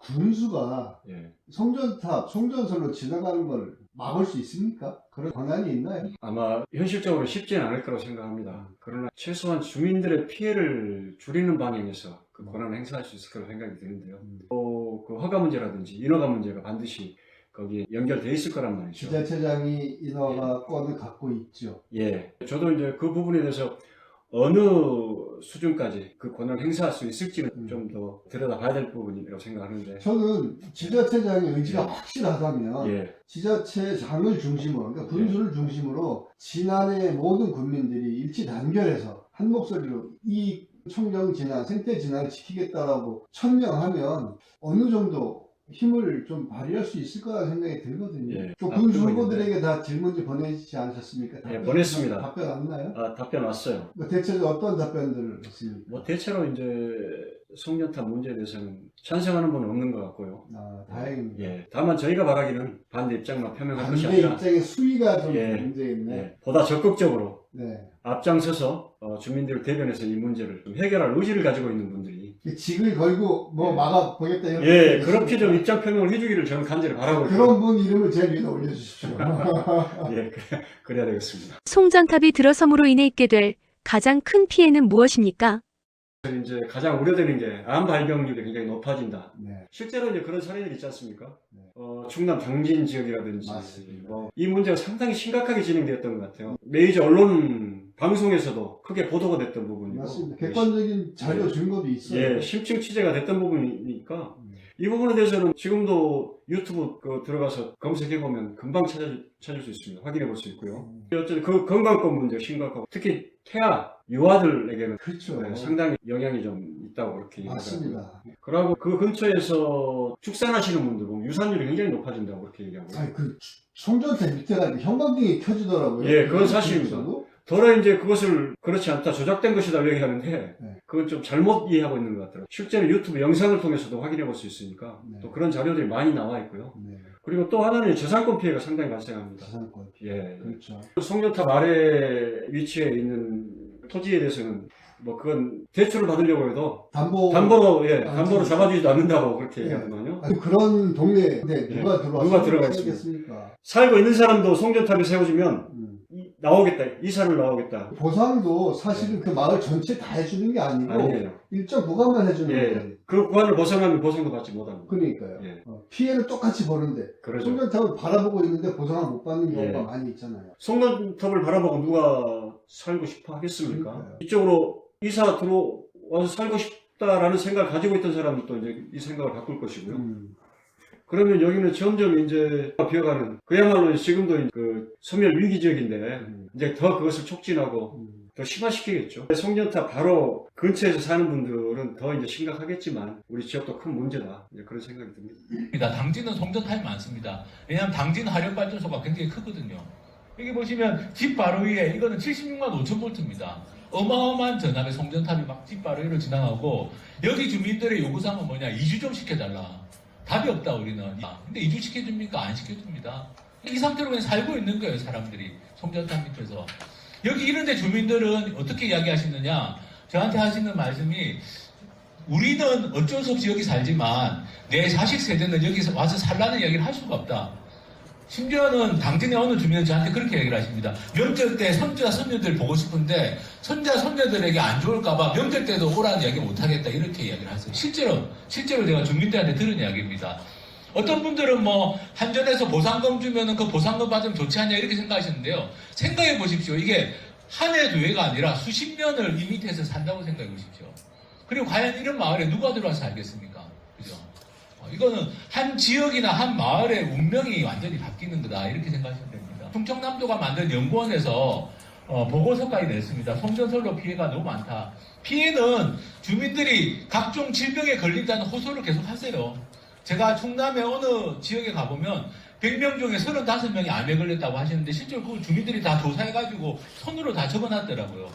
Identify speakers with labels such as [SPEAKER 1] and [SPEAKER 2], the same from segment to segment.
[SPEAKER 1] 군수가
[SPEAKER 2] 예.
[SPEAKER 1] 송전탑, 송전선로 지나가는 걸 막을 수 있습니까? 그런 권한이 있나요?
[SPEAKER 2] 아마 현실적으로 쉽지는 않을 거라고 생각합니다. 그러나 최소한 주민들의 피해를 줄이는 방향에서 그 권한을 행사할 수 있을 거라고 생각이 드는데요. 또 그 허가 문제라든지 인허가 문제가 반드시 거기에 연결돼 있을 거란 말이죠.
[SPEAKER 1] 지자체장이 인허가권을 갖고 있죠.
[SPEAKER 2] 예. 저도 이제 그 부분에 대해서 어느 수준까지 그 권한을 행사할 수 있을지는 좀 더 들여다봐야 될 부분이라고 생각하는데.
[SPEAKER 1] 저는 지자체장의 의지가
[SPEAKER 2] 예.
[SPEAKER 1] 확실하다면
[SPEAKER 2] 예.
[SPEAKER 1] 지자체장을 중심으로, 그러니까 군수를 중심으로 지난해 모든 국민들이 일치 단결해서 한 목소리로 이 청정 진화, 생태 진화를 지키겠다라고 천명하면 어느 정도 힘을 좀 발휘할 수 있을 거라 생각이 들거든요.
[SPEAKER 2] 예.
[SPEAKER 1] 또 군수 후보들에게 다 질문지 보내지 않으셨습니까?
[SPEAKER 2] 예, 보냈습니다.
[SPEAKER 1] 답변 왔나요?
[SPEAKER 2] 답변 왔어요.
[SPEAKER 1] 뭐 대체적으로 어떤 답변들을 했습니까?
[SPEAKER 2] 뭐 대체로 이제 송전탑 문제에 대해서는 찬성하는 분은 없는 것 같고요.
[SPEAKER 1] 다행입니다.
[SPEAKER 2] 예. 다만 저희가 바라기는 반대 입장만 표명할 것이
[SPEAKER 1] 반대
[SPEAKER 2] 아니라
[SPEAKER 1] 입장의 수위가 좀
[SPEAKER 2] 예.
[SPEAKER 1] 문제있네.
[SPEAKER 2] 예. 보다 적극적으로
[SPEAKER 1] 네.
[SPEAKER 2] 앞장서서 주민들을 대변해서 이 문제를 좀 해결할 의지를 가지고 있는 분들이
[SPEAKER 1] 직을 걸고 뭐
[SPEAKER 2] 예.
[SPEAKER 1] 막아보겠다 이런
[SPEAKER 2] 예, 그렇게 좀 입장 표명을 해주기를 저는 간절히 바라고 있습니다.
[SPEAKER 1] 그런 분 이름을 제일 위에 올려주십시오.
[SPEAKER 2] 예, 그래야 되겠습니다.
[SPEAKER 3] 송전탑이 들어섬으로 인해 있게 될 가장 큰 피해는 무엇입니까?
[SPEAKER 2] 이제 가장 우려되는 게 암 발병률이 굉장히 높아진다.
[SPEAKER 1] 네.
[SPEAKER 2] 실제로 이제 그런 사례들이 있지 않습니까?
[SPEAKER 1] 네.
[SPEAKER 2] 충남 당진 지역이라든지
[SPEAKER 1] 맞습니다.
[SPEAKER 2] 이 문제가 상당히 심각하게 진행되었던 것 같아요. 메이저 언론 방송에서도 크게 보도가 됐던 부분이고
[SPEAKER 1] 맞습니다. 객관적인 자료 증거도 있어요.
[SPEAKER 2] 예, 심층 취재가 됐던 부분이니까 이 부분에 대해서는 지금도 유튜브 들어가서 검색해보면 금방 찾을 수 있습니다. 확인해 볼 수 있고요. 어쨌든 그 건강권 문제가 심각하고 특히 태아, 유아들에게는
[SPEAKER 1] 그렇죠.
[SPEAKER 2] 상당히 영향이 좀 있다고 그렇게 얘기하더라고요.
[SPEAKER 1] 맞습니다.
[SPEAKER 2] 그리고 그 근처에서 축산하시는 분들 보면 유산율이 굉장히 높아진다고 그렇게 얘기하고요.
[SPEAKER 1] 아니, 그 송전탑 밑에가 형광등이 켜지더라고요.
[SPEAKER 2] 예, 그건 사실입니다.
[SPEAKER 1] 그래서도?
[SPEAKER 2] 더러 이제 그것을 그렇지 않다, 조작된 것이다 얘기하는데
[SPEAKER 1] 네.
[SPEAKER 2] 그건 좀 잘못 이해하고 있는 것 같더라고요. 실제로 유튜브 영상을 통해서도 확인해 볼 수 있으니까
[SPEAKER 1] 네.
[SPEAKER 2] 또 그런 자료들이 많이 나와 있고요.
[SPEAKER 1] 네.
[SPEAKER 2] 그리고 또 하나는 저상권 피해가 상당히 발생합니다.
[SPEAKER 1] 자산권.
[SPEAKER 2] 예.
[SPEAKER 1] 그렇죠.
[SPEAKER 2] 송전탑 아래 위치에 있는 토지에 대해서는 뭐 그건 대출을 받으려고 해도 담보로 잡아주지도 않는다고 그렇게
[SPEAKER 1] 예.
[SPEAKER 2] 얘기하더만요.
[SPEAKER 1] 아니, 그런 동네에 누가 들어와서
[SPEAKER 2] 누가 들어가
[SPEAKER 1] 살겠습니까?
[SPEAKER 2] 살고 있는 사람도 송전탑이 세워지면 나오겠다, 이사를 나오겠다.
[SPEAKER 1] 보상도 사실은 그 마을 전체 다 해주는 게 아니고
[SPEAKER 2] 아니에요.
[SPEAKER 1] 일정 구간만 해주는
[SPEAKER 2] 예.
[SPEAKER 1] 거예요.
[SPEAKER 2] 그 구간을 벗어나면 보상도 받지 못합니다.
[SPEAKER 1] 그러니까요.
[SPEAKER 2] 예.
[SPEAKER 1] 피해를 똑같이 보는데
[SPEAKER 2] 그러죠.
[SPEAKER 1] 송전탑을 바라보고 있는데 보상을 못 받는 경우가
[SPEAKER 2] 예.
[SPEAKER 1] 많이 있잖아요.
[SPEAKER 2] 송전탑을 바라보고 누가 살고 싶어 하겠습니까?
[SPEAKER 1] 그러니까요.
[SPEAKER 2] 이쪽으로 이사 들어와서 살고 싶다라는 생각을 가지고 있던 사람도 이제 이 생각을 바꿀 것이고요. 그러면 여기는 점점 이제 비어가는, 그야말로 지금도 그 소멸 위기 지역인데 이제 더 그것을 촉진하고 더 심화시키겠죠. 송전탑 바로 근처에서 사는 분들은 더 이제 심각하겠지만 우리 지역도 큰 문제다, 이제 그런 생각이 듭니다.
[SPEAKER 4] 당진은 송전탑이 많습니다. 왜냐하면 당진 화력발전소가 굉장히 크거든요. 여기 보시면 집 바로 위에 이거는 76만 5천 볼트입니다. 어마어마한 전압의 송전탑이 막 집 바로 위로 지나가고, 여기 주민들의 요구사항은 뭐냐? 이주 좀 시켜달라. 답이 없다 우리는. 근데 이주 시켜줍니까? 안 시켜줍니다. 이 상태로 그냥 살고 있는 거예요, 사람들이. 송전탑 밑에서. 여기 이런데 주민들은 어떻게 이야기하시느냐? 저한테 하시는 말씀이, 우리는 어쩔 수 없이 여기 살지만 내 자식 세대는 여기서 와서 살라는 이야기를 할 수가 없다. 심지어는 당진의 어느 주민은 저한테 그렇게 얘기를 하십니다. 명절 때 손자, 손녀들 보고 싶은데 손자, 손녀들에게 안 좋을까봐 명절 때도 오라는 이야기 못하겠다, 이렇게 이야기를 하세요. 실제로 제가 주민들한테 들은 이야기입니다. 어떤 분들은 뭐 한전에서 보상금 주면은 그 보상금 받으면 좋지 않냐 이렇게 생각하시는데요. 생각해 보십시오. 이게 한 해 두 해가 아니라 수십 년을 이 밑에서 산다고 생각해 보십시오. 그리고 과연 이런 마을에 누가 들어와서 살겠습니까? 그죠? 이거는 한 지역이나 한 마을의 운명이 완전히 바뀌는 거다, 이렇게 생각하시면 됩니다. 충청남도가 만든 연구원에서 보고서까지 냈습니다. 송전선로 피해가 너무 많다. 피해는 주민들이 각종 질병에 걸린다는 호소를 계속 하세요. 제가 충남의 어느 지역에 가보면 100명 중에 35명이 암에 걸렸다고 하시는데 실제로 그 주민들이 다 조사해가지고 손으로 다 적어놨더라고요.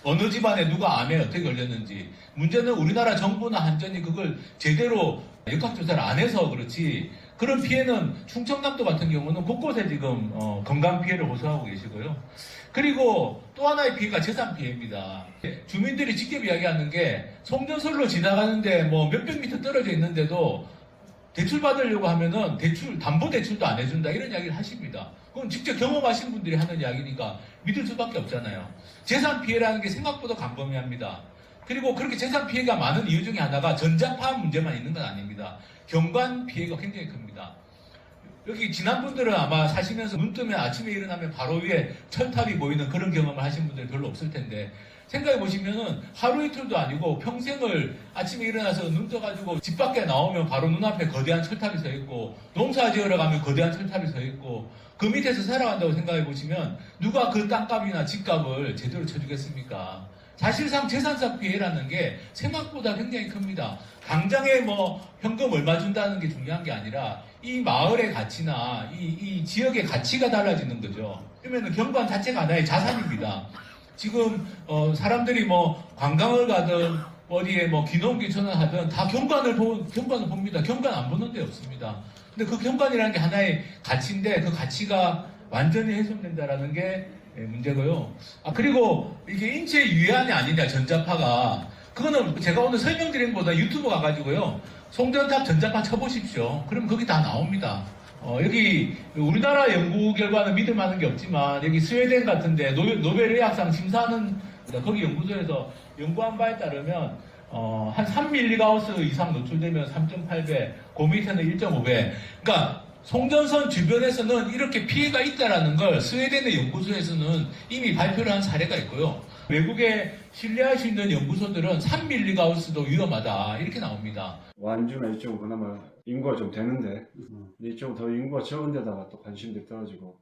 [SPEAKER 4] 어느 집안에 누가 암에 어떻게 걸렸는지. 문제는 우리나라 정부나 한전이 그걸 제대로 역학조사를 안 해서 그렇지, 그런 피해는 충청남도 같은 경우는 곳곳에 지금 건강 피해를 호소하고 계시고요. 그리고 또 하나의 피해가 재산 피해입니다. 주민들이 직접 이야기하는 게 송전선로 지나가는데 뭐 몇백 미터 떨어져 있는데도 대출 받으려고 하면은 담보 대출도 안 해준다 이런 이야기를 하십니다. 그건 직접 경험하신 분들이 하는 이야기니까 믿을 수밖에 없잖아요. 재산 피해라는 게 생각보다 광범위합니다. 그리고 그렇게 재산 피해가 많은 이유 중에 하나가 전자파 문제만 있는 건 아닙니다. 경관 피해가 굉장히 큽니다. 여기 지난 분들은 아마 사시면서 눈 뜨면 아침에 일어나면 바로 위에 철탑이 보이는 그런 경험을 하신 분들이 별로 없을 텐데, 생각해 보시면은 하루 이틀도 아니고 평생을 아침에 일어나서 눈 떠가지고 집 밖에 나오면 바로 눈앞에 거대한 철탑이 서 있고, 농사 지으러 가면 거대한 철탑이 서 있고, 그 밑에서 살아간다고 생각해 보시면 누가 그 땅값이나 집값을 제대로 쳐주겠습니까? 사실상 재산상 피해라는 게 생각보다 굉장히 큽니다. 당장에 뭐 현금 얼마 준다는 게 중요한 게 아니라 이 마을의 가치나 이 지역의 가치가 달라지는 거죠. 그러면 경관 자체가 하나의 자산입니다. 지금 사람들이 뭐 관광을 가든 어디에 뭐 귀농귀촌을 하든 다 경관을 봅니다. 경관 안 보는 데 없습니다. 근데 그 경관이라는 게 하나의 가치인데 그 가치가 완전히 훼손된다라는 게 문제고요. 그리고 이게 인체 유해안이 아니냐, 전자파가. 그거는 제가 오늘 설명드린 것보다 유튜브 가가지고요, 송전탑 전자파 쳐보십시오. 그럼 거기 다 나옵니다. 여기 우리나라 연구 결과는 믿을 만한 게 없지만 여기 스웨덴 같은데 노벨 의학상 심사하는 거기 연구소에서 연구한 바에 따르면 한 3mgauss 이상 노출되면 3.8배, 그 밑에는 1.5배. 그러니까 송전선 주변에서는 이렇게 피해가 있다라는 걸 스웨덴의 연구소에서는 이미 발표를 한 사례가 있고요. 외국에 신뢰할 수 있는 연구소들은 3mgauss도 위험하다 이렇게 나옵니다.
[SPEAKER 2] 완주나 이쪽은 그나마 인구가 좀 되는데 이쪽은 더 인구가 적은 데다가 또 관심들이 떨어지고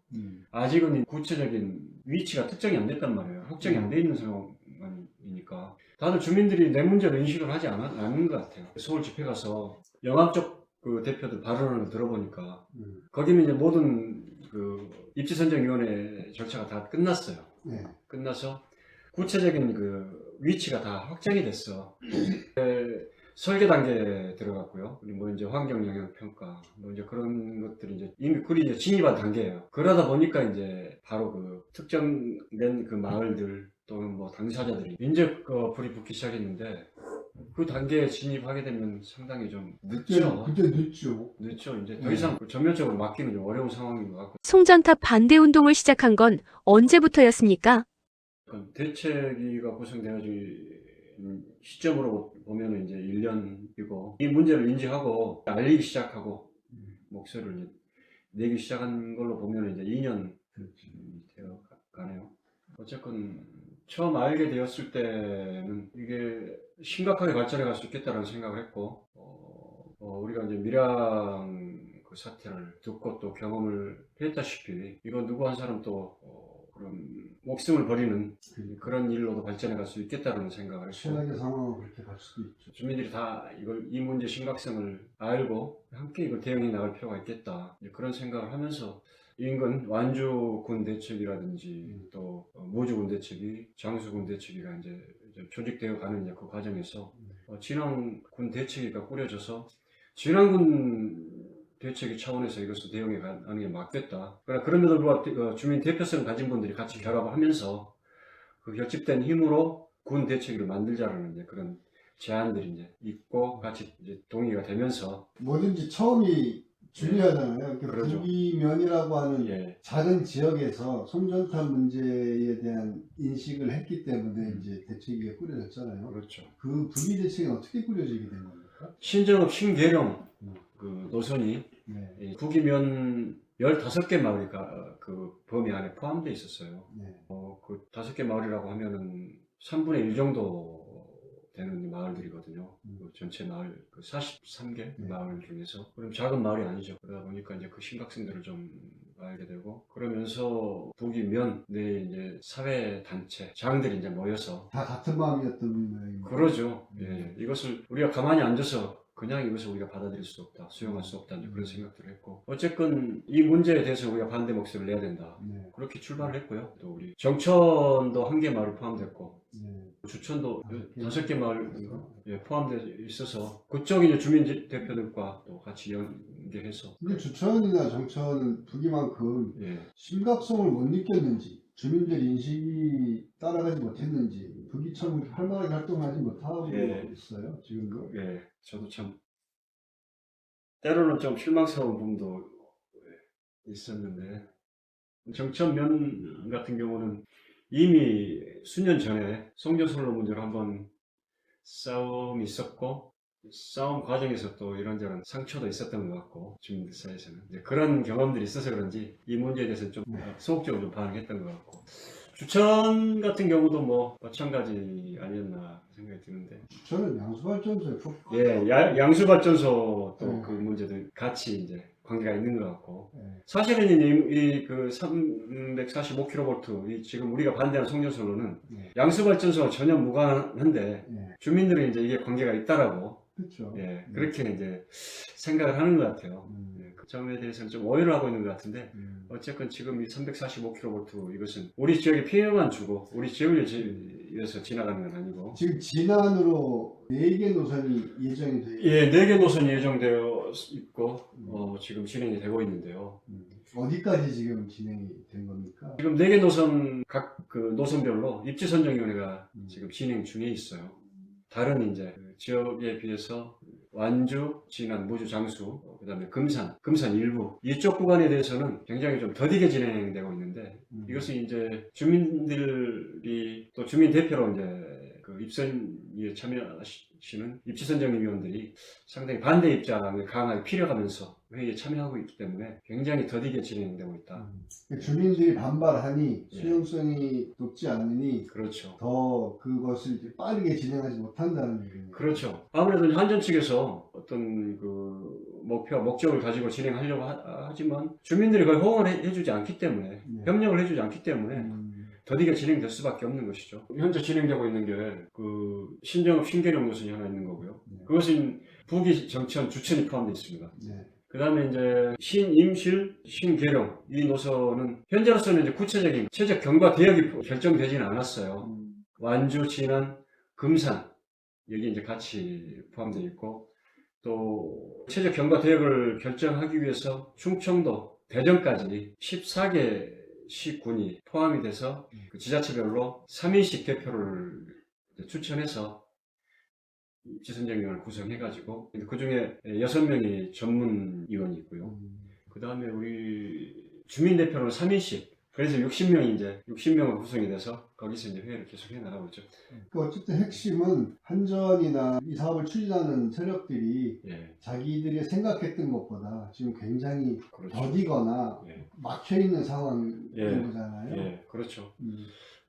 [SPEAKER 2] 아직은 구체적인 위치가 특정이 안 됐단 말이에요. 확정이 안 돼 있는 상황이니까 다들 주민들이 내 문제를 인식을 하지 않은 것 같아요. 서울 집회 가서 영암 쪽 그 대표들 발언을 들어보니까 거기는 이제 모든 그 입지선정위원회 절차가 다 끝났어요.
[SPEAKER 1] 네.
[SPEAKER 2] 끝나서 구체적인 그 위치가 다 확정이 됐어. 설계 단계에 들어갔고요. 그리고 뭐 이제 환경 영향 평가, 뭐 이제 그런 것들이 이제 이미 그리 이제 진입한 단계예요. 그러다 보니까 이제 바로 그 특정된 그 마을들 또는 뭐 당사자들이 이제 불이 붙기 시작했는데, 그 단계에 진입하게 되면 상당히 좀 늦죠.
[SPEAKER 1] 그때 늦죠.
[SPEAKER 2] 늦죠. 이제 더 이상 전면적으로 막기는 좀 어려운 상황인 것 같고.
[SPEAKER 3] 송전탑 반대 운동을 시작한 건 언제부터였습니까?
[SPEAKER 2] 대책위가 구성되어진 시점으로 보면 이제 1년이고, 이 문제를 인지하고 알리기 시작하고 목소리를 이제 내기 시작한 걸로 보면 이제 2년 되어 가네요. 어쨌건 처음 알게 되었을 때는 이게 심각하게 발전해 갈 수 있겠다는 생각을 했고, 우리가 이제 밀양 그 사태를 듣고 또 경험을 했다시피 이건 누구 한 사람 또 그런 목숨을 버리는 그런 일로도 발전해 갈 수 있겠다는 생각을 했고,
[SPEAKER 1] 최악의 상황으로 그렇게 갈 수도 있죠.
[SPEAKER 2] 주민들이 다 이 문제 심각성을 알고 함께 이걸 대응해 나갈 필요가 있겠다, 그런 생각을 하면서 인근 완주군 대책이라든지 또 모주군 대책이, 장수군 대책이가 이제 조직되어 가는 그 과정에서 진앙군 대책위가 꾸려져서 진앙군 대책위 차원에서 이것을 대응해 가는 게 맞겠다. 그럼에도 불구하고 주민 대표성을 가진 분들이 같이 결합을 하면서 그 결집된 힘으로 군 대책위를 만들자라는 이제 그런 제안들이 이제 있고 같이 이제 동의가 되면서,
[SPEAKER 1] 뭐든지 처음이 중요하잖아요.
[SPEAKER 2] 그러죠.
[SPEAKER 1] 부기면이라고 하는
[SPEAKER 2] 예.
[SPEAKER 1] 작은 지역에서 송전탑 문제에 대한 인식을 했기 때문에 이제 대책위가 꾸려졌잖아요.
[SPEAKER 2] 그렇죠.
[SPEAKER 1] 그 부기 대책이 어떻게 꾸려지게 된 겁니까?
[SPEAKER 2] 신정읍 신계령 그 노선이
[SPEAKER 1] 네.
[SPEAKER 2] 부기면 15개 마을이 그 범위 안에 포함되어 있었어요.
[SPEAKER 1] 네.
[SPEAKER 2] 그 5개 마을이라고 하면은 3분의 1 정도 되는 마을들이거든요. 그 전체 마을, 그 43개 마을 중에서. 그럼 작은 마을이 아니죠. 그러다 보니까 이제 그 심각성들을 좀 알게 되고, 그러면서 부기면 내 이제 사회단체, 장들이 이제 모여서.
[SPEAKER 1] 다 같은 마음이었던 모양입니다.
[SPEAKER 2] 그러죠. 예. 이것을 우리가 가만히 앉아서 그냥 이것을 우리가 받아들일 수 없다, 수용할 수 없다, 이제 그런 생각들을 했고, 어쨌건 이 문제에 대해서 우리가 반대 목소리를 내야 된다.
[SPEAKER 1] 네.
[SPEAKER 2] 그렇게 출발을 했고요. 또 우리 정천도 1개 마을이 포함됐고,
[SPEAKER 1] 네.
[SPEAKER 2] 주천도
[SPEAKER 1] 5개
[SPEAKER 2] 5개 마을 포함되어 있어서 그쪽 이제 주민 대표들과 또 같이 연계해서.
[SPEAKER 1] 근데 주천이나 정천은 부기만큼
[SPEAKER 2] 예.
[SPEAKER 1] 심각성을 못 느꼈는지, 주민들 인식이 따라가지 못했는지 부기처럼 활발하게 활동하지 못하고
[SPEAKER 2] 예.
[SPEAKER 1] 있어요. 지금도.
[SPEAKER 2] 예. 저도 참 때로는 좀 실망스러운 부분도 있었는데, 정천면 같은 경우는 이미 수년 전에 송전솔로 문제로 한번 싸움이 있었고, 싸움 과정에서 또 이런저런 상처도 있었던 것 같고, 주민들 사이에서는 이제 그런 경험들이 있어서 그런지 이 문제에 대해서 좀 소극적으로 좀 반응했던 것 같고, 주천 같은 경우도 뭐 마찬가지 아니었나 생각이 드는데,
[SPEAKER 1] 저는 양수발전소에 푹
[SPEAKER 2] 예, 양수발전소 또
[SPEAKER 1] 네.
[SPEAKER 2] 그 문제도 같이 이제 관계가 있는 것 같고,
[SPEAKER 1] 네.
[SPEAKER 2] 사실은 그 345kV, 이 지금 우리가 반대하는 송전솔로는
[SPEAKER 1] 네.
[SPEAKER 2] 양수발전소와 전혀 무관한데,
[SPEAKER 1] 네.
[SPEAKER 2] 주민들은 이제 이게 관계가 있다라고,
[SPEAKER 1] 그렇죠.
[SPEAKER 2] 예, 그렇게 이제 생각을 하는 것 같아요. 예, 그 점에 대해서는 좀 오해를 하고 있는 것 같은데, 어쨌건 지금 이 345kV 이것은 우리 지역에 피해만 주고, 우리 지역을 위해서 지나가는 건 아니고,
[SPEAKER 1] 지금 진안으로 4개 노선이 예정이 돼 있고,
[SPEAKER 2] 예, 4개 노선이 예정되어 있고, 지금 진행이 되고 있는데요.
[SPEAKER 1] 어디까지 지금 진행이 된 겁니까?
[SPEAKER 2] 지금 4개 노선, 각 그 노선별로 입지선정위원회가 지금 진행 중에 있어요. 다른 이제 그 지역에 비해서 완주, 진안, 무주, 장수, 그 다음에 금산 일부 이쪽 구간에 대해서는 굉장히 좀 더디게 진행되고 있는데, 이것은 이제 주민들이 또 주민 대표로 이제 그 입선에 참여하시는 입지선정위원들이 상당히 반대 입장을 강하게 피력하면서 회의에 참여하고 있기 때문에 굉장히 더디게 진행되고 있다.
[SPEAKER 1] 주민들이 반발하니
[SPEAKER 2] 예.
[SPEAKER 1] 수용성이 높지 않으니
[SPEAKER 2] 그렇죠.
[SPEAKER 1] 더 그것을 이제 빠르게 진행하지 못한다는 얘기네요.
[SPEAKER 2] 그렇죠. 아무래도 한전 측에서 어떤 그 목적을 가지고 진행하려고 하지만 주민들이 그걸 호응을 해주지 않기 때문에,
[SPEAKER 1] 네.
[SPEAKER 2] 협력을 해주지 않기 때문에 더디게 진행될 수밖에 없는 것이죠. 현재 진행되고 있는 게 그 신정읍 신계령 노선이 하나 있는 거고요.
[SPEAKER 1] 네.
[SPEAKER 2] 그것은 부기, 정천, 주천이 포함되어 있습니다.
[SPEAKER 1] 네.
[SPEAKER 2] 그 다음에 이제 신임실, 신계령 이 노선은 현재로서는 이제 구체적인 최적 경과 대역이 결정되지는 않았어요. 완주, 진안, 금산 여기 이제 같이 포함되어 있고, 또 최적 경과 대역을 결정하기 위해서 충청도, 대전까지 14개 시군이 포함이 돼서 그 지자체별로 3인씩 대표를 추천해서 입지선정위원을 구성해가지고, 그 중에 6명이 전문위원이 있고요. 그 다음에 우리 주민대표는 3인씩, 그래서 60명으로 구성이 돼서 거기서 이제 회의를 계속 해 나가고 있죠.
[SPEAKER 1] 그 어쨌든 핵심은 한전이나 이 사업을 추진하는 세력들이
[SPEAKER 2] 예,
[SPEAKER 1] 자기들이 생각했던 것보다 지금 굉장히
[SPEAKER 2] 그렇죠.
[SPEAKER 1] 더디거나
[SPEAKER 2] 예,
[SPEAKER 1] 막혀있는 상황인
[SPEAKER 2] 예.
[SPEAKER 1] 거잖아요.
[SPEAKER 2] 예, 그렇죠.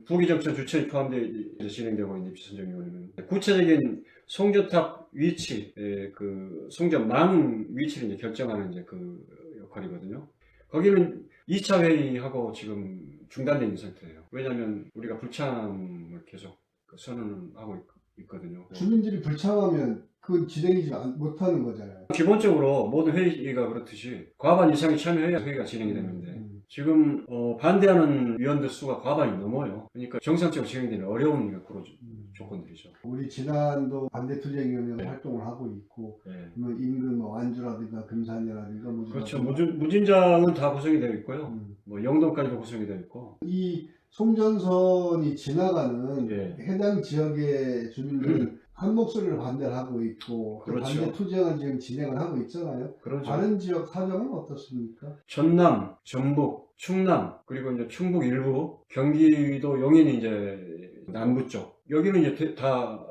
[SPEAKER 2] 부기정천 주천이 포함되어 진행되고 있는 입지선정위원회는 구체적인 송전탑 위치, 그 송전망 위치를 이제 결정하는 이제 그 역할이거든요. 거기는 2차 회의하고 지금 중단되어 있는 상태예요. 왜냐하면 우리가 불참을 계속 선언하고 있거든요.
[SPEAKER 1] 주민들이 불참하면 그건 진행이지 못하는 거잖아요.
[SPEAKER 2] 기본적으로 모든 회의가 그렇듯이 과반 이상이 참여해야 회의가 진행이 되는데, 지금 반대하는 위원들 수가 과반이 넘어요. 그러니까 정상적으로 진행되는 어려운 그런 조건들이죠.
[SPEAKER 1] 우리 진안도 반대투쟁위원회
[SPEAKER 2] 네.
[SPEAKER 1] 활동을 하고 있고,
[SPEAKER 2] 네.
[SPEAKER 1] 뭐 인근 뭐 완주라든가 금산이라든가 뭐
[SPEAKER 2] 그렇죠. 무진장은 다 구성이 되어 있고요. 뭐 영동까지도 구성이 되어 있고.
[SPEAKER 1] 이 송전선이 지나가는
[SPEAKER 2] 예.
[SPEAKER 1] 해당 지역의 주민들은 한 목소리를 반대를 하고 있고, 또
[SPEAKER 2] 그렇죠.
[SPEAKER 1] 반대 투쟁을 지금 진행을 하고 있잖아요.
[SPEAKER 2] 그렇죠.
[SPEAKER 1] 다른 지역 사정은 어떻습니까?
[SPEAKER 2] 전남, 전북, 충남, 그리고 이제 충북 일부, 경기도 용인이 이제 남부 쪽. 여기는 이제 다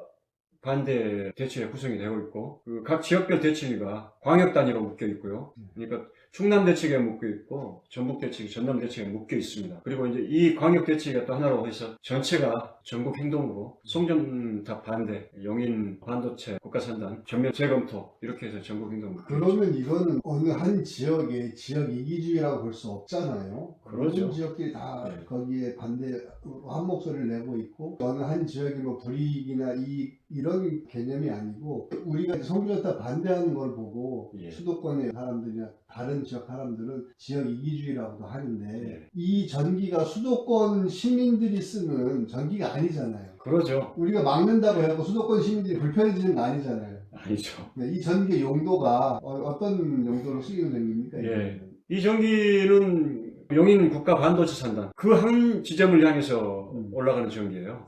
[SPEAKER 2] 반대 대치가 구성이 되고 있고, 그 각 지역별 대치가 광역 단위로 묶여 있고요. 그러니까 충남 대치가 묶여 있고, 전북 대치, 전남 대치가 묶여 있습니다. 그리고 이제 이 광역 대치가 또 하나로 해서 전체가 전국 행동으로 송전탑 반대, 용인 반도체 국가산단 전면 재검토 이렇게 해서 전국 행동.
[SPEAKER 1] 그러면 이거는 어느 한 지역의 지역 이기주의라고 볼 수 없잖아요.
[SPEAKER 2] 그러죠.
[SPEAKER 1] 모든 지역들이 다
[SPEAKER 2] 네.
[SPEAKER 1] 거기에 반대 한 목소리를 내고 있고, 어느 한 지역이 뭐 불이익이나 이런 개념이 아니고, 우리가 송전탑 반대하는 걸 보고
[SPEAKER 2] 예.
[SPEAKER 1] 수도권의 사람들이나 다른 지역 사람들은 지역 이기주의라고도 하는데,
[SPEAKER 2] 예.
[SPEAKER 1] 이 전기가 수도권 시민들이 쓰는 전기가 아니잖아요.
[SPEAKER 2] 그러죠.
[SPEAKER 1] 우리가 막는다고 해서 수도권 시민들이 불편해지는 거 아니잖아요.
[SPEAKER 2] 아니죠.
[SPEAKER 1] 네, 이 전기의 용도가 어떤 용도로 쓰이는 전기입니까?
[SPEAKER 2] 예. 이 전기는 용인 국가 반도체 산단 그 한 지점을 향해서 올라가는 전기예요.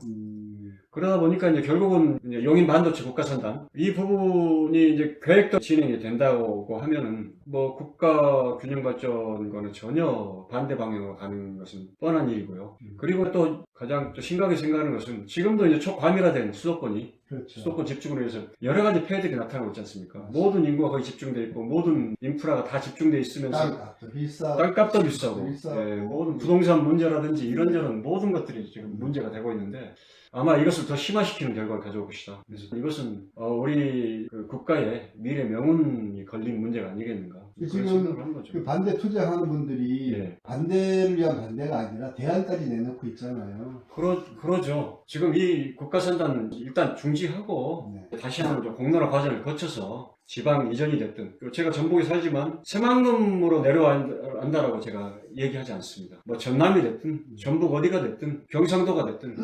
[SPEAKER 2] 그러다 보니까 이제 결국은 이제 용인 반도체 국가선단 이 부분이 이제 계획도 진행이 된다고 하면은 뭐 국가 균형 발전과는 전혀 반대 방향으로 가는 것은 뻔한 일이고요. 그리고 또 가장 또 심각하게 생각하는 것은 지금도 이제 초과밀화된 수도권이
[SPEAKER 1] 그렇죠.
[SPEAKER 2] 수도권 집중으로 해서 여러 가지 폐해들이 나타나고 있지 않습니까? 모든 인구가 거의 집중돼 있고 모든 인프라가 다 집중돼 있으면서
[SPEAKER 1] 땅값도 비싸고,
[SPEAKER 2] 땅값도 비싸고,
[SPEAKER 1] 비싸고.
[SPEAKER 2] 예, 모든 부동산 문제라든지 이런저런 모든 것들이 지금 문제가 되고 있는데 아마 이것을 더 심화시키는 결과를 가져올 것이다. 그래서 이것은 우리 그 국가의 미래 명운이 걸린 문제가 아니겠는가. 그런
[SPEAKER 1] 지금
[SPEAKER 2] 생각을 하는 거죠.
[SPEAKER 1] 그 반대 투쟁하는 분들이
[SPEAKER 2] 예.
[SPEAKER 1] 반대를 위한 반대가 아니라 대안까지 내놓고 있잖아요.
[SPEAKER 2] 그러죠. 지금 이 국가선단은 일단 중지하고
[SPEAKER 1] 네.
[SPEAKER 2] 다시 한번 좀 공론화 과정을 거쳐서 지방 이전이 됐든 제가 전북에 살지만 새만금으로 내려간다라고 제가 얘기하지 않습니다. 뭐 전남이 됐든 전북 어디가 됐든 경상도가 됐든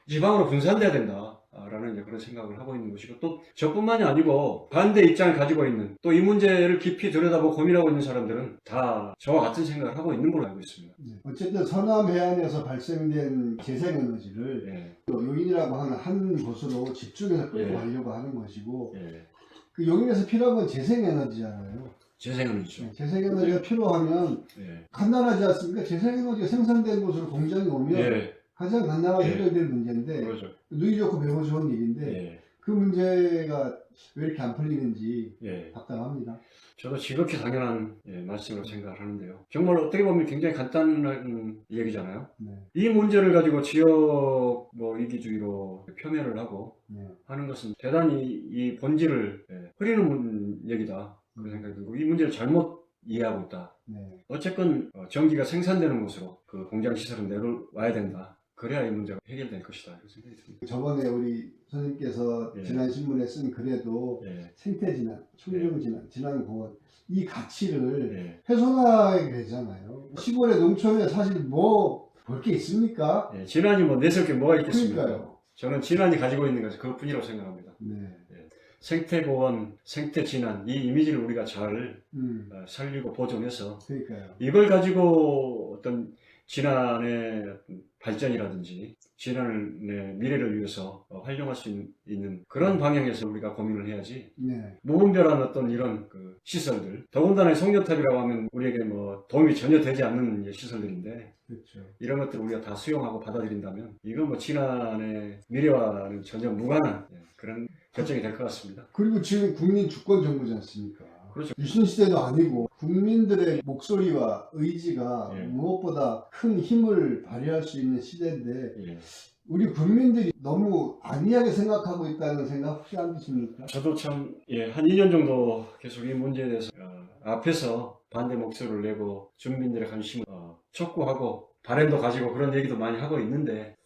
[SPEAKER 2] 지방으로 분산돼야 된다라는 이제 그런 생각을 하고 있는 것이고 또 저뿐만이 아니고 반대 입장을 가지고 있는 또 이 문제를 깊이 들여다보고 고민하고 있는 사람들은 다 저와 같은 생각을 하고 있는 걸로 알고 있습니다.
[SPEAKER 1] 네. 어쨌든 서남 해안에서 발생된 재생에너지를
[SPEAKER 2] 예,
[SPEAKER 1] 또 용인이라고 하는 한 곳으로 집중해서 끌고
[SPEAKER 2] 예.
[SPEAKER 1] 가려고 하는 것이고
[SPEAKER 2] 예.
[SPEAKER 1] 그 용인에서 필요한 건 재생에너지잖아요.
[SPEAKER 2] 재생에너지죠.
[SPEAKER 1] 재생에너지가 필요하면
[SPEAKER 2] 예.
[SPEAKER 1] 간단하지 않습니까? 재생에너지가 생산된 곳으로 공장이 오면
[SPEAKER 2] 예.
[SPEAKER 1] 가장 간단하게
[SPEAKER 2] 예.
[SPEAKER 1] 해결될 문제인데
[SPEAKER 2] 그러죠.
[SPEAKER 1] 누이 좋고 배우 좋은 일인데
[SPEAKER 2] 예.
[SPEAKER 1] 그 문제가 왜 이렇게 안 풀리는지
[SPEAKER 2] 예.
[SPEAKER 1] 답답합니다.
[SPEAKER 2] 저도 지극히 당연한 말씀으로 생각을 하는데요. 정말 어떻게 보면 굉장히 간단한 얘기잖아요.
[SPEAKER 1] 네.
[SPEAKER 2] 이 문제를 가지고 지역 이기주의로 표면을 하고
[SPEAKER 1] 네.
[SPEAKER 2] 하는 것은 대단히 이 본질을 흐리는 얘기다. 그런 생각이 들고 이 문제를 잘못 이해하고 있다.
[SPEAKER 1] 네.
[SPEAKER 2] 어쨌건 전기가 생산되는 곳으로 그 공장 시설은 내려와야 된다. 그래야 이 문제가 해결될 것이다. 이런 생각이 듭니다.
[SPEAKER 1] 저번에 우리 선생님께서
[SPEAKER 2] 예.
[SPEAKER 1] 지난 신문에 쓴 글에도
[SPEAKER 2] 예.
[SPEAKER 1] 생태진안, 청정진안, 진안공원 이 가치를
[SPEAKER 2] 예.
[SPEAKER 1] 훼손하게 되잖아요. 시골의 농촌에 사실 뭐 볼 게 있습니까?
[SPEAKER 2] 예. 진안이 뭐 내세울 게 뭐가 있겠습니까?
[SPEAKER 1] 그러니까요.
[SPEAKER 2] 저는 진안이 가지고 있는 것은 그것뿐이라고 생각합니다.
[SPEAKER 1] 네.
[SPEAKER 2] 생태공원, 생태진안 이 이미지를 우리가 잘 살리고 보존해서
[SPEAKER 1] 그러니까요.
[SPEAKER 2] 이걸 가지고 어떤 진안의 발전이라든지 진안의 미래를 위해서 활용할 수 있는 그런 방향에서 우리가 고민을 해야지
[SPEAKER 1] 네.
[SPEAKER 2] 무분별한 어떤 이런 그 시설들 더군다나 송전탑이라고 하면 우리에게 뭐 도움이 전혀 되지 않는 시설들인데
[SPEAKER 1] 그렇죠.
[SPEAKER 2] 이런 것들을 우리가 다 수용하고 받아들인다면 이건 뭐 진안의 미래와는 전혀 무관한 그런 결정이 될 것 같습니다.
[SPEAKER 1] 그리고 지금 국민 주권 정부지 않습니까?
[SPEAKER 2] 그렇죠.
[SPEAKER 1] 유신 시대도 아니고 국민들의 목소리와 의지가
[SPEAKER 2] 예.
[SPEAKER 1] 무엇보다 큰 힘을 발휘할 수 있는 시대인데
[SPEAKER 2] 예.
[SPEAKER 1] 우리 국민들이 너무 안이하게 생각하고 있다는 생각 혹시 안 드십니까?
[SPEAKER 2] 저도 참, 한 2년 정도 계속 이 문제에 대해서, 앞에서 반대 목소리를 내고, 주민들의 관심을, 촉구하고, 바람도 가지고 그런 얘기도 많이 하고 있는데,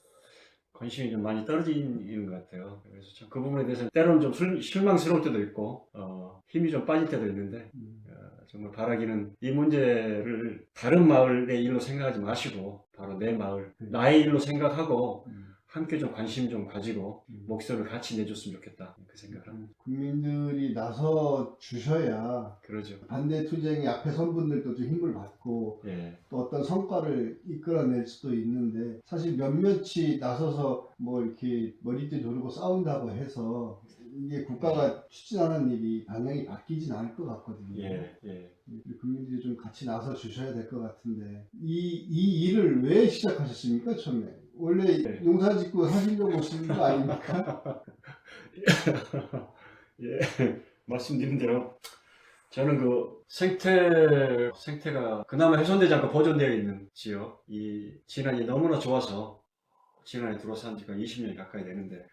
[SPEAKER 2] 관심이 좀 많이 떨어지는 것 같아요. 그래서 참 그 부분에 대해서는 때로는 좀 실망스러울 때도 있고, 힘이 좀 빠질 때도 있는데, 정말 바라기는 이 문제를 다른 마을의 일로 생각하지 마시고, 바로 내 마을, 나의 일로 생각하고, 함께 좀 관심 좀 가지고 목소리를 같이 내줬으면 좋겠다 그 생각을 합니다.
[SPEAKER 1] 국민들이 나서 주셔야
[SPEAKER 2] 그러죠.
[SPEAKER 1] 반대 투쟁의 앞에 선 분들도 좀 힘을 받고
[SPEAKER 2] 예.
[SPEAKER 1] 또 어떤 성과를 이끌어낼 수도 있는데 사실 몇몇이 나서서 뭐 이렇게 머리띠 조르고 싸운다고 해서 이게 국가가 추진하는 일이 방향이 바뀌진 않을 것 같거든요.
[SPEAKER 2] 예. 예.
[SPEAKER 1] 국민들이 좀 같이 나서 주셔야 될 것 같은데 이 일을 왜 시작하셨습니까 처음에? 원래
[SPEAKER 2] 네.
[SPEAKER 1] 농사 짓고 사시려고 오신 거 아닙니까?
[SPEAKER 2] 예. 말씀드린 대로 저는 그 생태가 그나마 훼손되지 않고 보존되어 있는 지역 이 진안이 너무나 좋아서 진안에 들어선 지가 20년이 가까이 되는데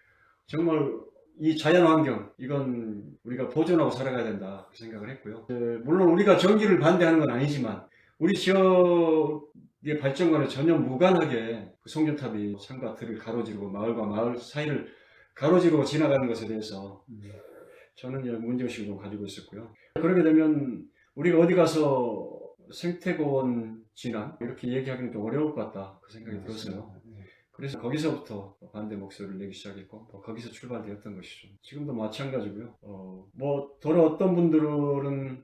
[SPEAKER 2] 정말 이 자연환경 이건 우리가 보존하고 살아가야 된다 그 생각을 했고요. 물론 우리가 전기를 반대하는 건 아니지만 우리 지역의 발전과는 전혀 무관하게 그 송전탑이 산과 들을 가로지르고 마을과 마을 사이를 가로지르고 지나가는 것에 대해서 저는 문제의식을 좀 가지고 있었고요. 그렇게 되면 우리가 어디 가서 생태공원 진안 이렇게 얘기하기는 좀 어려울 것 같다 그 생각이 들었어요. 그래서 거기서부터 반대 목소리를 내기 시작했고 거기서 출발되었던 것이죠. 지금도 마찬가지고요. 뭐 도로 어떤 분들은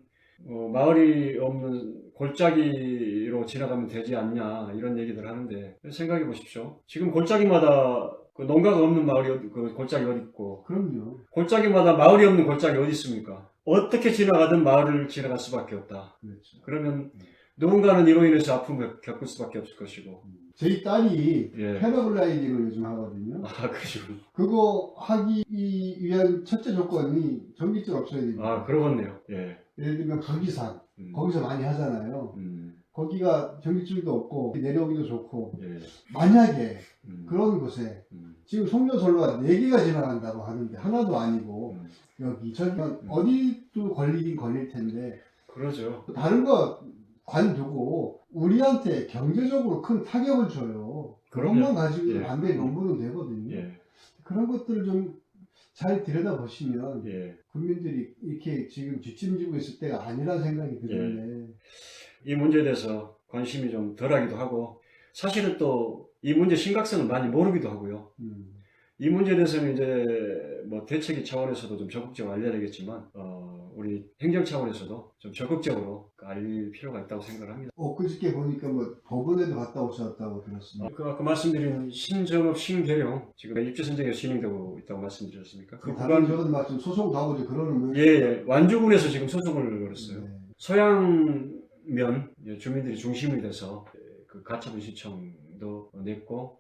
[SPEAKER 2] 마을이 없는 골짜기로 지나가면 되지 않냐 이런 얘기들 하는데 생각해 보십시오. 지금 골짜기마다 그 농가가 없는 마을이 그 골짜기 어디 있고
[SPEAKER 1] 그럼요.
[SPEAKER 2] 골짜기마다 마을이 없는 골짜기 어디 있습니까? 어떻게 지나가든 마을을 지나갈 수밖에 없다.
[SPEAKER 1] 그렇죠.
[SPEAKER 2] 그러면 누군가는 이로 인해서 아픔을 겪을 수밖에 없을 것이고.
[SPEAKER 1] 저희 딸이
[SPEAKER 2] 예.
[SPEAKER 1] 패러글라이딩을 요즘 하거든요.
[SPEAKER 2] 아, 그러시고.
[SPEAKER 1] 그거 하기 위한 첫째 조건이 전기줄 없어야 됩니다.
[SPEAKER 2] 아, 그러겠네요. 예.
[SPEAKER 1] 예를 들면 거기산, 거기서 많이 하잖아요. 거기가 전기줄도 없고 내려오기도 좋고
[SPEAKER 2] 예.
[SPEAKER 1] 만약에
[SPEAKER 2] 음.
[SPEAKER 1] 그런 곳에
[SPEAKER 2] 음.
[SPEAKER 1] 지금 송려솔로가 4개가 지나간다고 하는데 하나도 아니고 여기 저기 어디도 걸리긴 걸릴 텐데
[SPEAKER 2] 그러죠.
[SPEAKER 1] 다른 거 관두고 우리한테 경제적으로 큰 타격을 줘요.
[SPEAKER 2] 그럼요.
[SPEAKER 1] 그것만 가지고
[SPEAKER 2] 예.
[SPEAKER 1] 반대 명분은 되거든요.
[SPEAKER 2] 예.
[SPEAKER 1] 그런 것들을 좀 잘 들여다보시면
[SPEAKER 2] 예.
[SPEAKER 1] 국민들이 이렇게 지금 뒷짐지고 있을 때가 아니라 생각이 드는데
[SPEAKER 2] 이 문제에 대해서 관심이 좀 덜하기도 하고 사실은 또 이 문제 심각성을 많이 모르기도 하고요. 이 문제에 대해서는 이제 뭐 대책위 차원에서도 좀 적극적으로 알려야 되겠지만 우리 행정 차원에서도 좀 적극적으로 알릴 필요가 있다고 생각을 합니다.
[SPEAKER 1] 엊그저께 보니까 뭐 법원에도 갔다 오셨다고 들었습니다.
[SPEAKER 2] 아까 말씀드린 신정업 신계령 지금 입주 선정에서 진행되고 있다고 말씀드렸습니까? 그
[SPEAKER 1] 다른 적은 막 좀 소송도 하고 이제 그러는 거예요.
[SPEAKER 2] 예, 완주군에서 지금 소송을 걸었어요.
[SPEAKER 1] 네.
[SPEAKER 2] 소양면 주민들이 중심이 돼서 그 가처분 신청도 냈고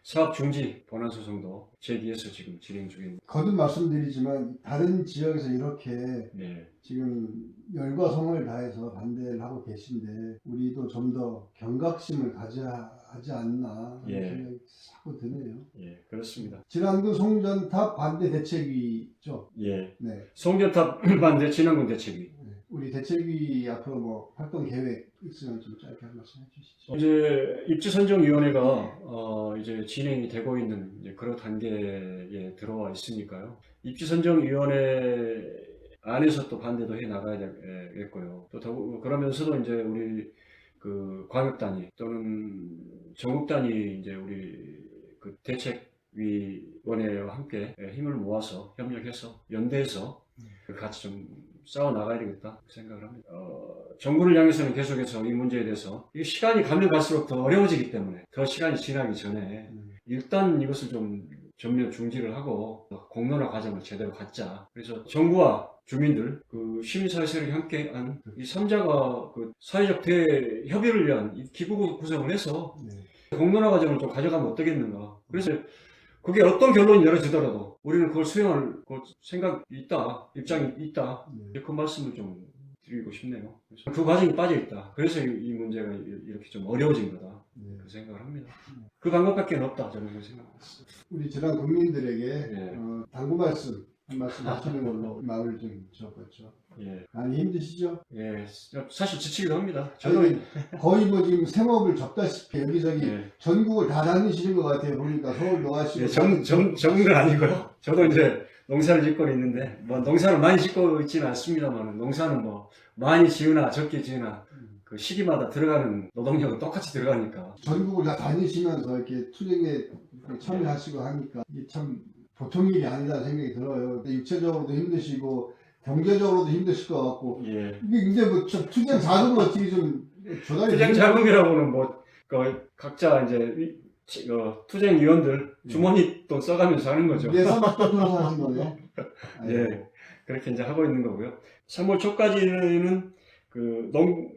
[SPEAKER 2] 사업 중지 본안 소송도 제기해서 지금 진행 중입니다.
[SPEAKER 1] 거듭 말씀드리지만 다른 지역에서 이렇게
[SPEAKER 2] 네,
[SPEAKER 1] 지금 열과 성을 다해서 반대를 하고 계신데 우리도 좀 더 경각심을 가져야 하지 않나 하는
[SPEAKER 2] 예.
[SPEAKER 1] 생각이 자꾸 드네요.
[SPEAKER 2] 예, 그렇습니다.
[SPEAKER 1] 지난주 송전탑 반대 대책위죠.
[SPEAKER 2] 예,
[SPEAKER 1] 네.
[SPEAKER 2] 송전탑 반대 진안군 대책위.
[SPEAKER 1] 우리 대책위 앞으로 뭐 활동 계획 있으면 좀 짧게 한 말씀 해주시죠.
[SPEAKER 2] 이제 입주선정위원회가 이제 진행이 되고 있는 이제 그런 단계에 들어와 있으니까요. 입주선정위원회 안에서 또 반대도 해 나가야 되겠고요. 또 그러면서도 이제 우리 그 광역단위 또는 전국단위 이제 우리 그 대책위원회와 함께 힘을 모아서 협력해서 연대해서 같이 좀 싸워 나가야 되겠다 생각을 합니다. 정부를 향해서는 계속해서 이 문제에 대해서 이 시간이 가면 갈수록 더 어려워지기 때문에 더 시간이 지나기 전에 일단 이것을 좀 전면 중지를 하고 공론화 과정을 제대로 갖자. 그래서 정부와 주민들, 그 시민사회 세력이 함께한 이 3자가 그 사회적 대협의를 위한 이 기구 구성을 해서 공론화 과정을 좀 가져가면 어떻겠는가. 그래서 그게 어떤 결론이 내려지더라도 우리는 그걸 수용할 생각이 있다, 입장이 있다. 그 말씀을 좀 드리고 싶네요. 그래서 그 과정이 빠져있다. 그래서 이 문제가 이렇게 좀 어려워진 거다. 그 생각을 합니다. 그 방법밖에 없다. 저는 그 생각합니다.
[SPEAKER 1] 우리 지난 국민들에게
[SPEAKER 2] 예.
[SPEAKER 1] 당부 말씀 한 말씀 하시는 걸로 마음을 좀 접었죠.
[SPEAKER 2] 예.
[SPEAKER 1] 많이 힘드시죠?
[SPEAKER 2] 예. 사실 지치기도 합니다. 저도
[SPEAKER 1] 아니, 거의 뭐 지금 생업을 접다시피 여기저기
[SPEAKER 2] 예.
[SPEAKER 1] 전국을 다 다니시는 것 같아요. 보니까 서울도 가시고.
[SPEAKER 2] 예, 적은 건 아니고요. 저도 이제 농사를 짓고 있는데, 뭐 농사를 많이 짓고 있지는 않습니다만, 농사는 뭐 많이 지으나 적게 지으나 그 시기마다 들어가는 노동력은 똑같이 들어가니까.
[SPEAKER 1] 전국을 다 다니시면서 이렇게 투쟁에 참여하시고 하니까 이게 참 보통 일이 아니다는 생각이 들어요. 육체적으로도 힘드시고 경제적으로도 힘드실 것 같고
[SPEAKER 2] 예.
[SPEAKER 1] 이게 이제 뭐 투쟁 자금을 어떻게 좀 조달이
[SPEAKER 2] 투쟁 자금이라고는 뭐, 각자 이제, 투쟁위원들 주머니 돈 써가면서 하는 거죠.
[SPEAKER 1] 내 삼박돈 하신 거네.
[SPEAKER 2] 예. 그렇게 이제 하고 있는 거고요. 3월 초까지는 그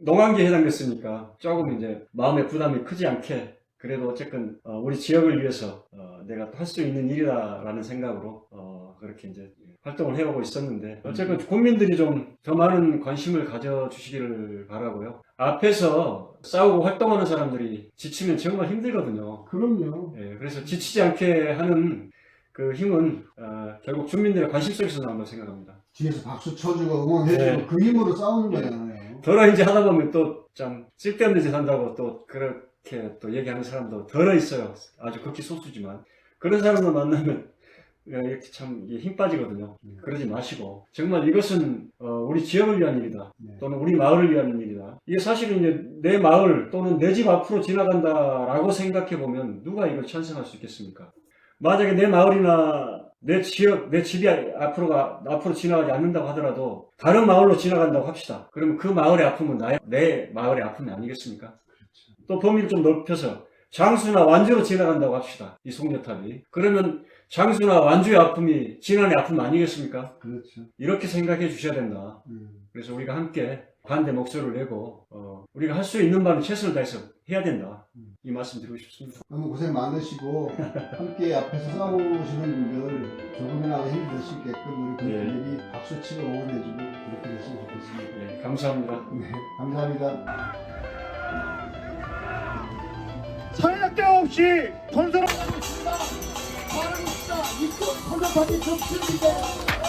[SPEAKER 2] 농한기에 해당됐으니까 조금 이제 마음의 부담이 크지 않게 그래도 어쨌든 우리 지역을 위해서 내가 할 수 있는 일이다라는 생각으로 그렇게 이제 활동을 해오고 있었는데 어쨌든 국민들이 좀 더 많은 관심을 가져주시기를 바라고요. 앞에서 싸우고 활동하는 사람들이 지치면 정말 힘들거든요.
[SPEAKER 1] 그럼요.
[SPEAKER 2] 예, 그래서 지치지 않게 하는 그 힘은 결국 주민들의 관심 속에서 나온다고 생각합니다.
[SPEAKER 1] 뒤에서 박수 쳐주고 응원해주고
[SPEAKER 2] 네.
[SPEAKER 1] 그 힘으로 싸우는 거잖아요.
[SPEAKER 2] 더러 이제 하다 보면 또 참 쓸데없는 짓 한다고 또 그렇게 또 얘기하는 사람도 더러 있어요. 아주 극히 소수지만 그런 사람을 만나면 이렇게 참 힘 빠지거든요. 그러지 마시고 정말 이것은 우리 지역을 위한 일이다. 또는 우리 마을을 위한 일이다. 이게 사실은 이제 내 마을 또는 내 집 앞으로 지나간다라고 생각해 보면 누가 이걸 찬성할 수 있겠습니까? 만약에 내 마을이나 내 지역, 내 집이 앞으로 지나가지 않는다고 하더라도 다른 마을로 지나간다고 합시다. 그러면 그 마을의 아픔은 내 마을의 아픔이 아니겠습니까? 또 범위를 좀 넓혀서 장수나 완주로 지나간다고 합시다. 이 송려탑이. 그러면 장수나 완주의 아픔이 진안의 아픔 아니겠습니까?
[SPEAKER 1] 그렇죠.
[SPEAKER 2] 이렇게 생각해 주셔야 된다. 그래서 우리가 함께 반대 목소리를 내고 우리가 할 수 있는 바는 최선을 다해서 해야 된다. 이 말씀 드리고 싶습니다.
[SPEAKER 1] 너무 고생 많으시고 함께 앞에서 싸우시는 분들 조금이나마 힘이 될 수 있게끔 우리 국민들이 박수치고 응원해주고 그렇게 됐으면 좋겠습니다.
[SPEAKER 2] 네, 감사합니다.
[SPEAKER 1] 네, 감사합니다.
[SPEAKER 5] 사회학교 없이 건설
[SPEAKER 1] 바람입니다. 이쪽 건너파티 접수입니다.